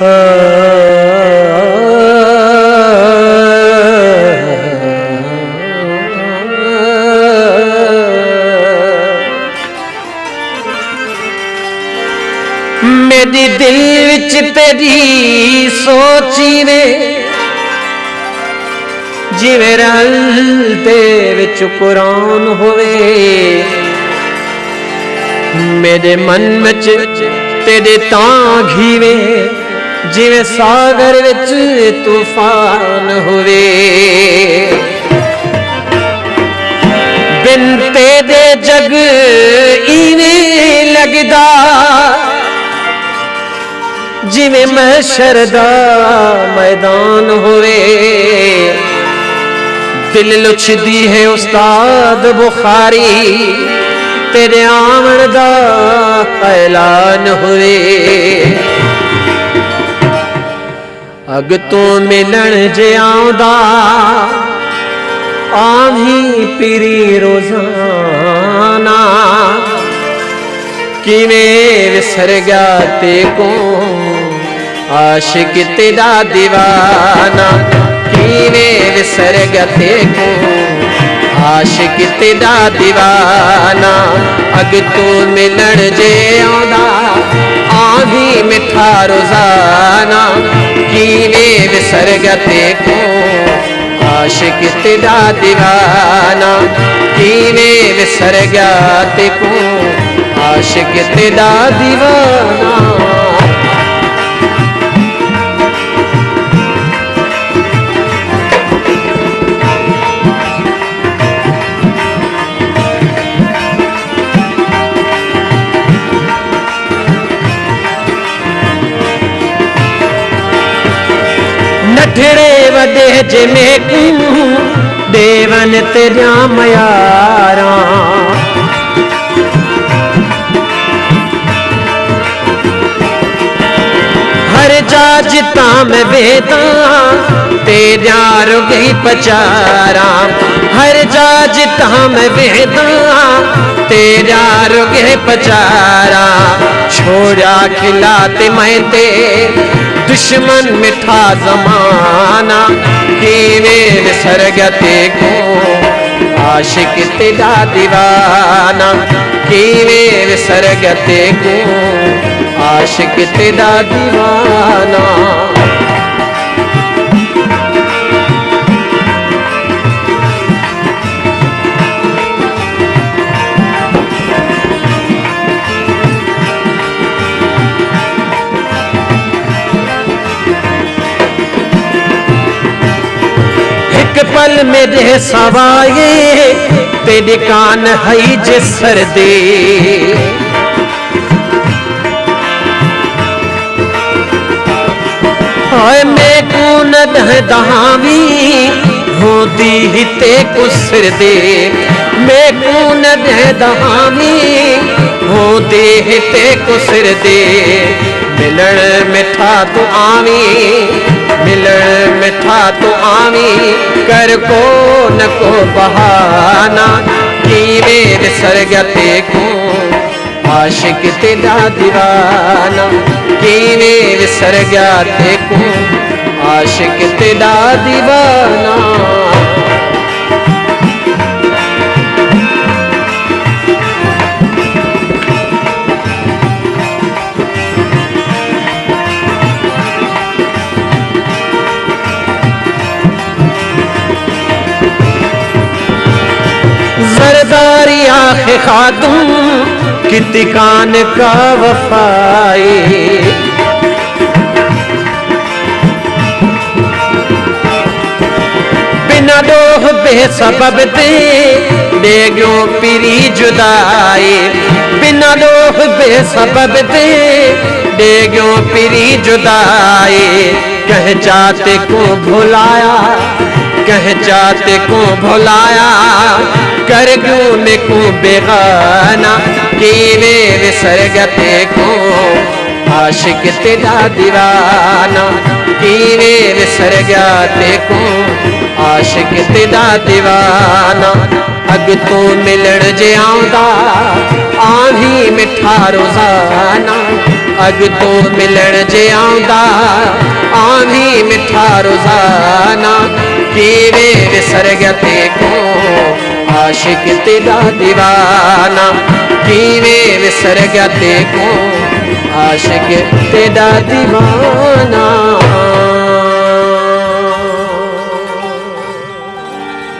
मेरी दिल विच तेरी सोची ने जिवें रलते विच कुरान होवे। मेरे मन विच तेरे तां घीवे जिवें सागर विच तूफान होवे। बिन तेरे जग इवें लगदा जिवें महशर दा मैदान होवे। दिल लुछदी है उस्ताद बुखारी तेरे आवन दा ऐलान होवे। अग तू मिलन जे आउंदा आवी पीरी रोजाना किवें विसर गया ते को आशिक तेरा दीवाना। किवें विसर गया ते को आशिक तेरा दीवाना। अग तू मिलन जे आउंदा आवी मिठा रोजाना किवें विसर गया ते को आशिक तेरा दीवाना। किवें विसर गया ते को आशिक तेरा दीवाना। नठड़े वदे जिमें कू देवन तेरा मयारा। हर जा जिता मैं वेदा तेरा रुगी पचारा। हर जा जिता मैं वेदा तेरा रुगे पचारा। छोड़ा खिलाते मैं ते दुश्मन मिठा जमाना किवें विसर गया ते को आशिक तेरा दीवाना। किवें विसर गया ते को आशिक तेरा दीवाना। पल मेरे सवाए तेरी कान हई जे सर्दे। हाय मैं कून दहावी होती ही ते कुसर दे। मैं कून दहावी होती ही ते कुसर दे। मिलन मिठा तू आवी मिलन मिठा तू आवी कर को न को बहाना। किवें विसर गया ते को आशिक तेरा दीवाना। किवें विसर गया ते को आशिक तेरा दीवाना। जरदारी आखे खातून किति कान का वफाए। बिना दोह बेसबब दे देग्यो पीरी जुदाई। बिना दोह बेसबब दे देग्यो पीरी जुदाई। कह जाते को भुलाया कह जाते को भुलाया कर गुने को बेगाना। किवें विसर गया ते को आशिक तेरा दीवाना। किवें विसर गया ते को आशिक तेरा दीवाना। अग तू मिलन जे आउंदा आवी मिठा रोजाना। अग तो मिलण जे आंदा आंधी मिठा रोजाना कीवे विसर गया तेको आशिक तेरा दीवाना कीवे विसर गया तेको आशिक तेरा दीवाना